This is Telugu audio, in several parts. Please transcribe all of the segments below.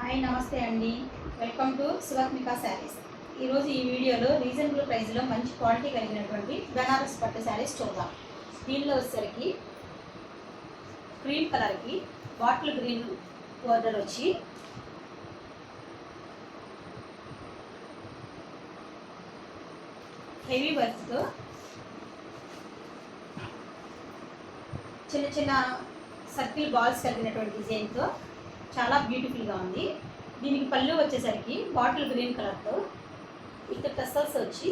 హాయ్ నమస్తే అండి. Welcome to Shivathmika saris. ఈరోజు ఈ వీడియోలో రీజనబుల్ ప్రైస్లో మంచి క్వాలిటీ కలిగినటువంటి బెనారస్ పట్టు శారీస్ చూద్దాం. దీనిలో వచ్చేసరికి క్రీమ్ కలర్కి బాటిల్ గ్రీన్ బోర్డర్ వచ్చి హెవీ వర్క్తో చిన్న చిన్న సర్కిల్ బాల్స్ కలిగినటువంటి డిజైన్తో చాలా బ్యూటిఫుల్గా ఉంది. దీనికి పళ్ళు వచ్చేసరికి బాటిల్ గ్రీన్ కలర్తో విత్ టసల్స్ వచ్చి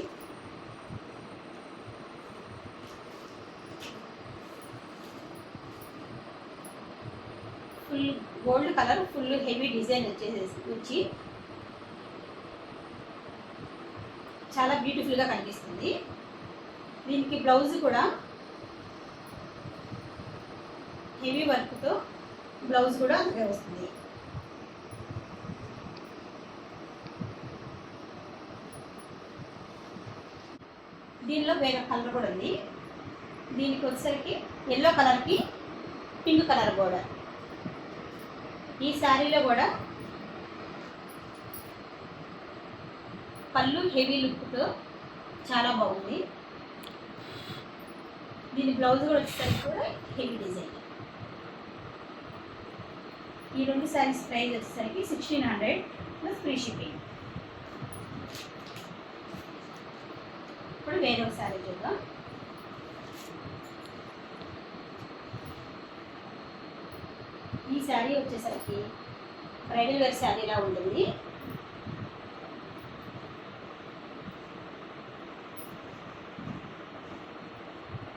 full gold colour full heavy design వచ్చి చాలా బ్యూటిఫుల్గా కనిపిస్తుంది. దీనికి బ్లౌజ్ కూడా హెవీ వర్క్తో బ్లౌజ్ కూడా అందుకే వస్తుంది. దీనిలో వేరే కలర్ కూడా ఉంది. దీనికి వచ్చేసరికి ఎల్లో కలర్కి పింక్ కలర్ బోర్డర్. ఈ శారీలో కూడా పళ్ళు హెవీ లుక్తో చాలా బాగుంది. దీని బ్లౌజ్ కూడా వచ్చేసరికి కూడా హెవీ డిజైన్. ఈ రెండు శారీస్ ప్రైస్ వచ్చేసరికి 1600 ప్లస్ ఫ్రీ షిప్పింగ్. ఇప్పుడు వేరే ఒక శారీ చూద్దాం. ఈ శారీ వచ్చేసరికి బ్రైడల్ వేర్ శారీలా ఉంటుంది.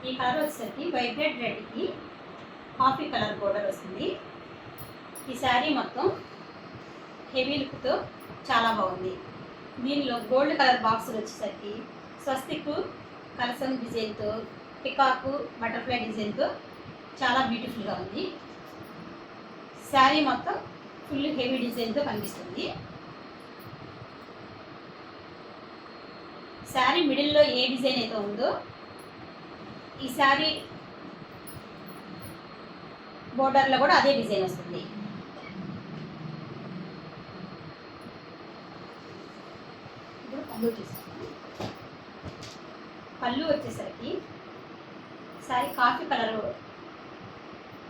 ఈ కలర్ వచ్చేసరికి వైబ్రెట్ రెడ్కి కాఫీ కలర్ బోర్డర్ వస్తుంది. ఈ శారీ మొత్తం హెవీ లుక్తో చాలా బాగుంది. దీనిలో గోల్డ్ కలర్ బాక్సులు వచ్చేసరికి స్వస్తిక్ కలసం డిజైన్తో పికాకు బటర్ఫ్లై డిజైన్తో చాలా బ్యూటిఫుల్గా ఉంది. శారీ మొత్తం ఫుల్ హెవీ డిజైన్తో కనిపిస్తుంది. శారీ మిడిల్లో ఏ డిజైన్ అయితే ఉందో ఈ శారీ బోర్డర్లో కూడా అదే డిజైన్ వస్తుంది. పళ్ళు వచ్చేసరికి శారీ కాఫీ కలర్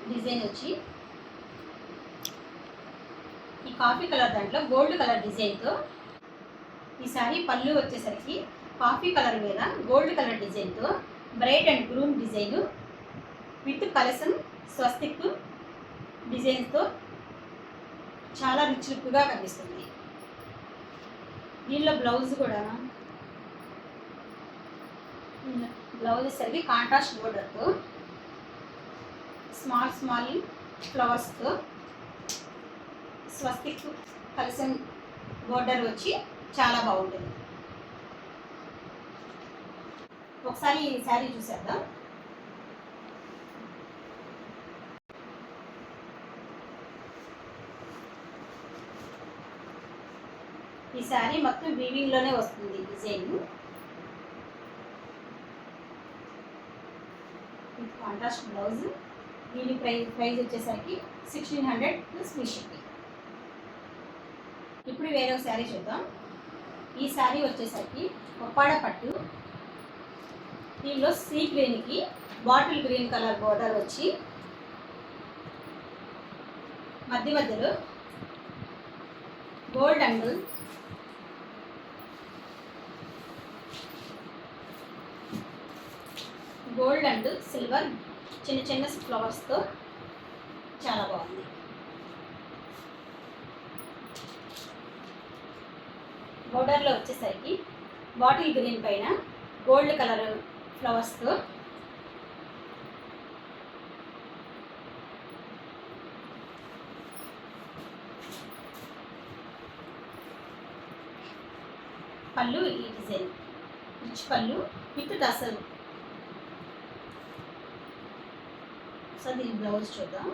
డిజైన్ వచ్చి ఈ కాఫీ కలర్ దాంట్లో గోల్డ్ కలర్ డిజైన్తో ఈ శారీ పళ్ళు వచ్చేసరికి కాఫీ కలర్ మీద గోల్డ్ కలర్ డిజైన్తో bright and groom design with కలసం స్వస్తిక్ డిజైన్స్తో చాలా రిచ్ లుక్గా కనిపిస్తుంది. దీనిలో బ్లౌజ్ కూడా వచ్చేసరికి కాంట్రాస్ట్ బోర్డర్తో స్మాల్ ఫ్లవర్స్తో స్వస్తిక్ కలసం బోర్డర్ వచ్చి చాలా బాగుంటుంది. ఒకసారి ఈ శారీ చూసేద్దాం. ఈ శారీ మొత్తం వీవింగ్లోనే వస్తుంది డిజైన్. Contrast blouse. దీని ప్రైస్ వచ్చేసరికి 1600 ప్లస్ ఫ్రీ షిప్పింగ్. ఇప్పుడు వేరే ఒక శారీ చూద్దాం. ఈ శారీ వచ్చేసరికి ఒప్పాడ పట్టు. దీనిలో సీ గ్రీన్కి బాటిల్ గ్రీన్ కలర్ బోర్డర్ వచ్చి మధ్యలో గోల్డ్ అండ్ సిల్వర్ చిన్న ఫ్లవర్స్తో చాలా బాగుంది. బోర్డర్లో వచ్చేసరికి బాటిల్ గ్రీన్ పైన గోల్డ్ కలర్ ఫ్లవర్స్తో పళ్ళు ఈ డిజైన్ రిచ్ పళ్ళు విత్ టసల్. సో దీని బ్లౌజ్ చూద్దాం.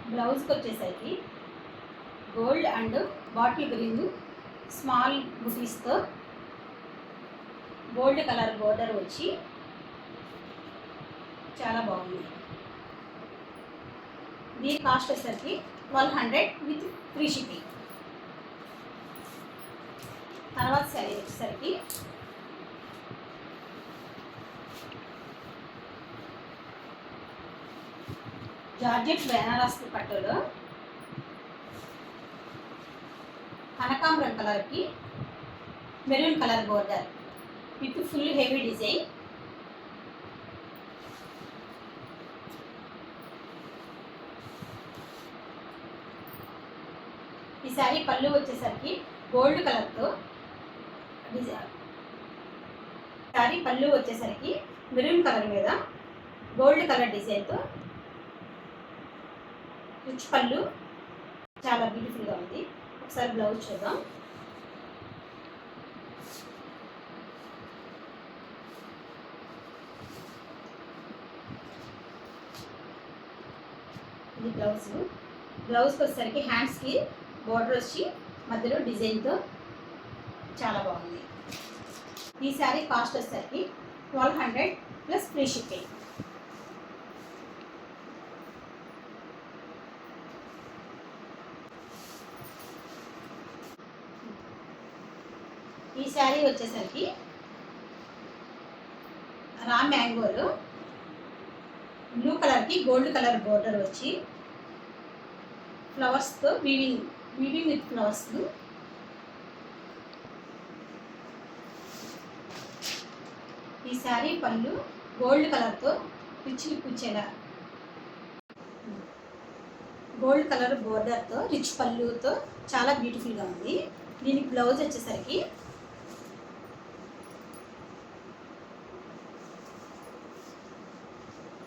బ్లౌజ్కి వచ్చేసరికి gold and bottle green small బుటీస్తో గోల్డ్ కలర్ బోర్డర్ వచ్చి చాలా బాగుంది. దీని కాస్ట్ వచ్చేసరికి 1200 విత్ ఫ్రీ షిప్పింగ్. తర్వాత శారీ వచ్చేసరికి జార్జెట్ బెనారస్ పట్టులో కనకాంబరం కలర్కి maroon colour border with full heavy design. ఈ శారీ పళ్ళు వచ్చేసరికి గోల్డ్ కలర్తో డిజైన్. శారీ పళ్ళు వచ్చేసరికి మెరూన్ కలర్ మీద గోల్డ్ కలర్ డిజైన్తో రిచ్ పళ్ళు, చాలా బ్యూటిఫుల్గా ఉంది. ఒకసారి బ్లౌజ్ చూద్దాం. ఇది బ్లౌజ్కి వచ్చేసరికి హ్యాండ్స్కి బోర్డర్ వచ్చి మధ్యలో డిజైన్తో చాలా బాగుంది. ఈ శారీ కాస్ట్ వచ్చేసరికి 1200 ప్లస్ ఫ్రీ షిప్పింగ్. ఈ శారీ వచ్చేసరికి రా మ్యాంగోలో బ్లూ కలర్కి గోల్డ్ కలర్ బోర్డర్ వచ్చి ఫ్లవర్స్తో వీవింగ్ విత్ ఫ్లవర్స్. ఈ శారీ పళ్ళు గోల్డ్ కలర్తో రిచ్ లుక్ ఇచ్చేలా గోల్డ్ కలర్ బోర్డర్తో రిచ్ పళ్ళుతో చాలా బ్యూటిఫుల్గా ఉంది. దీనికి బ్లౌజ్ వచ్చేసరికి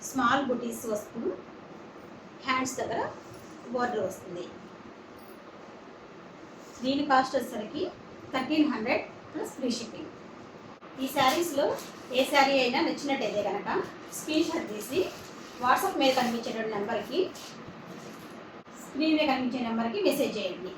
స్మాల్ బుటీస్ వస్తుంది, హ్యాండ్స్ దగ్గర బోర్డర్ వస్తుంది. దీని కాస్ట్ వచ్చేసరికి 1300 ప్లస్ ఫ్రీ షిప్పింగ్. ఈ శారీస్లో ఏ శారీ అయినా నచ్చినట్టయితే కనుక స్క్రీన్ షాట్ తీసి వాట్సాప్ మీద కనిపించే నెంబర్కి, స్క్రీన్ మీద కనిపించే నెంబర్కి మెసేజ్ చేయండి.